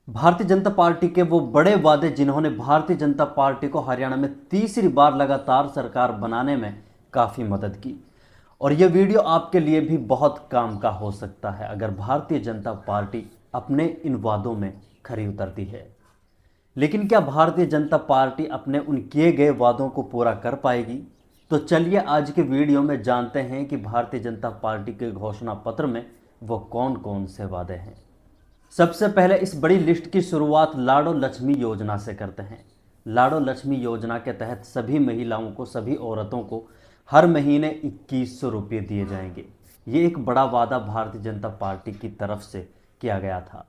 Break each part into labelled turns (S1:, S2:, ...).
S1: Bharatiya Janata party के वो बड़े वादे जिन्होंने भारतीय जनता पार्टी को हरियाणा में तीसरी बार लगातार सरकार बनाने में काफ़ी मदद की। और ये वीडियो आपके लिए भी बहुत काम का हो सकता है अगर भारतीय जनता पार्टी अपने इन वादों में खरी उतरती है। लेकिन क्या भारतीय जनता पार्टी अपने उन किए गए वादों को पूरा कर पाएगी? तो चलिए आज के वीडियो में जानते हैं कि भारतीय जनता पार्टी के घोषणा पत्र में वो कौन कौन से वादे हैं। सबसे पहले इस बड़ी लिस्ट की शुरुआत लाडो लक्ष्मी योजना से करते हैं। लाडो लक्ष्मी योजना के तहत सभी महिलाओं को, सभी औरतों को हर महीने 2100 रुपये दिए जाएंगे। ये एक बड़ा वादा भारतीय जनता पार्टी की तरफ से किया गया था।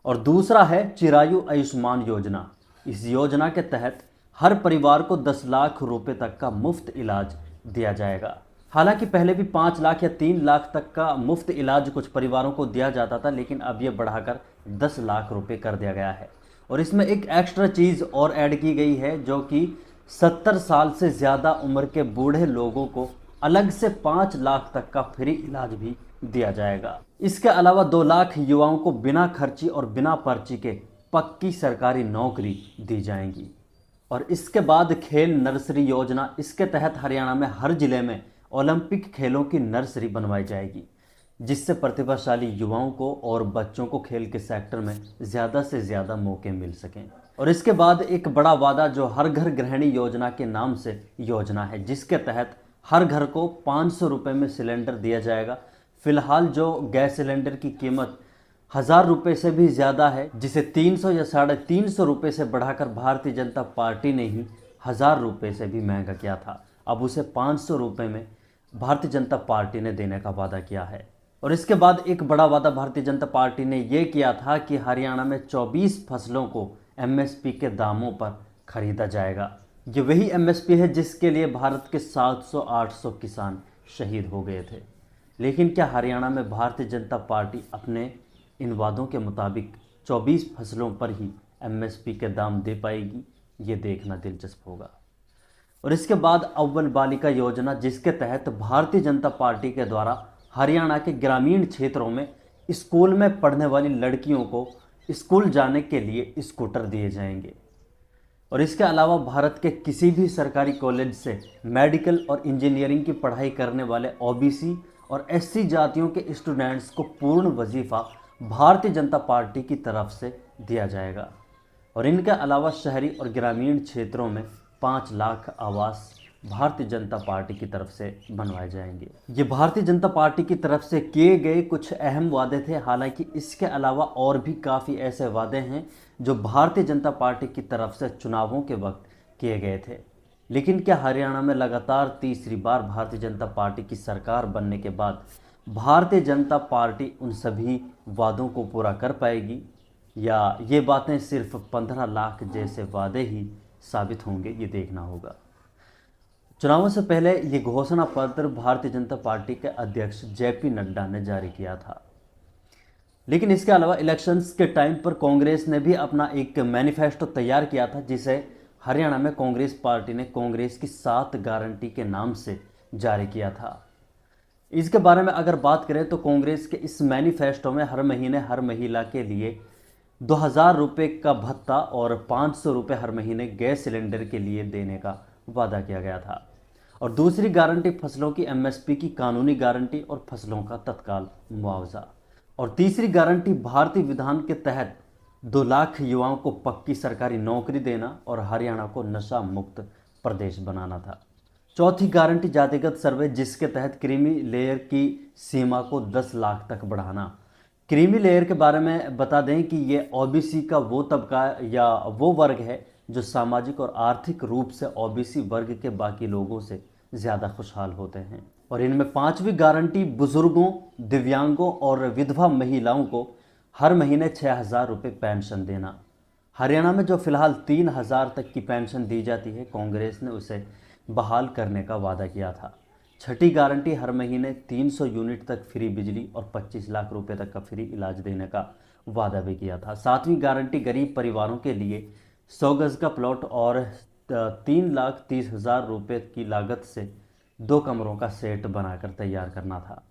S1: और दूसरा है चिरायु आयुष्मान योजना। इस योजना के तहत हर परिवार को 10 लाख रुपए तक का मुफ्त इलाज दिया जाएगा। हालांकि पहले भी 5 लाख या 3 लाख तक का मुफ्त इलाज कुछ परिवारों को दिया जाता था, लेकिन अब ये बढ़ाकर 10 लाख रुपए कर दिया गया है। और इसमें एक एक्स्ट्रा चीज़ और ऐड की गई है, जो कि 70 साल से ज़्यादा उम्र के बूढ़े लोगों को अलग से 5 लाख तक का फ्री इलाज भी दिया जाएगा। इसके अलावा 2 लाख युवाओं को बिना खर्ची और बिना पर्ची के पक्की सरकारी नौकरी दी जाएंगी। और इसके बाद खेल नर्सरी योजना, इसके तहत हरियाणा में हर जिले में ओलंपिक खेलों की नर्सरी बनवाई जाएगी, जिससे प्रतिभाशाली युवाओं को और बच्चों को खेल के सेक्टर में ज़्यादा से ज़्यादा मौके मिल सकें। और इसके बाद एक बड़ा वादा जो हर घर गृहिणी योजना के नाम से योजना है, जिसके तहत हर घर को 500 रुपये में सिलेंडर दिया जाएगा। फिलहाल जो गैस सिलेंडर की कीमत 1000 रुपये से भी ज़्यादा है, जिसे 300 या 350 रुपये से बढ़ाकर भारतीय जनता पार्टी ने ही 1000 रुपये से भी महंगा किया था, अब उसे 500 रुपये में भारतीय जनता पार्टी ने देने का वादा किया है। और इसके बाद एक बड़ा वादा भारतीय जनता पार्टी ने यह किया था कि हरियाणा में 24 फसलों को एमएसपी के दामों पर खरीदा जाएगा। ये वही एमएसपी है जिसके लिए भारत के 700-800 किसान शहीद हो गए थे। लेकिन क्या हरियाणा में भारतीय जनता पार्टी अपने इन वादों के मुताबिक 24 फसलों पर ही एमएसपी के दाम दे पाएगी? ये देखना दिलचस्प होगा। और इसके बाद अव्वल बालिका योजना, जिसके तहत भारतीय जनता पार्टी के द्वारा हरियाणा के ग्रामीण क्षेत्रों में स्कूल में पढ़ने वाली लड़कियों को स्कूल जाने के लिए स्कूटर दिए जाएंगे। और इसके अलावा भारत के किसी भी सरकारी कॉलेज से मेडिकल और इंजीनियरिंग की पढ़ाई करने वाले ओबीसी और एससी जातियों के स्टूडेंट्स को पूर्ण वजीफ़ा भारतीय जनता पार्टी की तरफ से दिया जाएगा। और इनके अलावा शहरी और ग्रामीण क्षेत्रों में 5 लाख आवास भारतीय जनता पार्टी की तरफ से बनवाए जाएंगे। ये भारतीय जनता पार्टी की तरफ से किए गए कुछ अहम वादे थे। हालांकि इसके अलावा और भी काफ़ी ऐसे वादे हैं जो भारतीय जनता पार्टी की तरफ से चुनावों के वक्त किए गए थे। लेकिन क्या हरियाणा में लगातार तीसरी बार भारतीय जनता पार्टी की सरकार बनने के बाद भारतीय जनता पार्टी उन सभी वादों को पूरा कर पाएगी, या ये बातें सिर्फ 15 लाख जैसे वादे ही साबित होंगे? ये देखना होगा। चुनावों से पहले ये घोषणा पत्र भारतीय जनता पार्टी के अध्यक्ष जेपी नड्डा ने जारी किया था। लेकिन इसके अलावा इलेक्शंस के टाइम पर कांग्रेस ने भी अपना एक मैनिफेस्टो तैयार किया था, जिसे हरियाणा में कांग्रेस पार्टी ने कांग्रेस की 7 गारंटी के नाम से जारी किया था। इसके बारे में अगर बात करें तो कांग्रेस के इस मैनिफेस्टो में हर महीने हर महिला के लिए 2000 रुपये का भत्ता और 500 रुपये हर महीने गैस सिलेंडर के लिए देने का वादा किया गया था। और दूसरी गारंटी फसलों की एमएसपी की कानूनी गारंटी और फसलों का तत्काल मुआवजा। और तीसरी गारंटी भारतीय विधान के तहत 2 लाख युवाओं को पक्की सरकारी नौकरी देना और हरियाणा को नशा मुक्त प्रदेश बनाना था। चौथी गारंटी जातिगत सर्वे, जिसके तहत क्रीमी लेयर की सीमा को 10 लाख तक बढ़ाना। क्रीमी लेयर के बारे में बता दें कि ये ओबीसी का वो तबका या वो वर्ग है जो सामाजिक और आर्थिक रूप से ओबीसी वर्ग के बाकी लोगों से ज़्यादा खुशहाल होते हैं। और इनमें 5वीं गारंटी बुजुर्गों, दिव्यांगों और विधवा महिलाओं को हर महीने 6000 रुपये पेंशन देना। हरियाणा में जो फिलहाल 3000 तक की पेंशन दी जाती है, कांग्रेस ने उसे बहाल करने का वादा किया था। छठी गारंटी हर महीने 300 यूनिट तक फ्री बिजली और 25 लाख रुपए तक का फ्री इलाज देने का वादा भी किया था। 7वीं गारंटी गरीब परिवारों के लिए 100 गज का प्लॉट और 3,30,000 रुपये की लागत से 2 कमरों का सेट बनाकर तैयार करना था।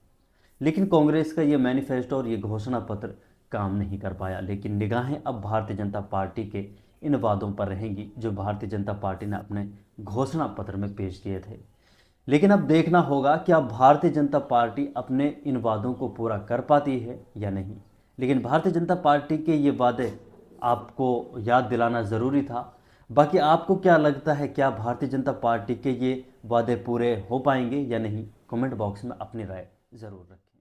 S1: लेकिन कांग्रेस का ये मैनिफेस्टो और ये घोषणा पत्र काम नहीं कर पाया। लेकिन निगाहें अब भारतीय जनता पार्टी के इन वादों पर रहेंगी जो भारतीय जनता पार्टी ने अपने घोषणा पत्र में पेश किए थे। लेकिन अब देखना होगा कि अब भारतीय जनता पार्टी अपने इन वादों को पूरा कर पाती है या नहीं। लेकिन भारतीय जनता पार्टी के ये वादे आपको याद दिलाना ज़रूरी था। बाकी आपको क्या लगता है, क्या भारतीय जनता पार्टी के ये वादे पूरे हो पाएंगे या नहीं? कमेंट बॉक्स में अपनी राय ज़रूर रखें।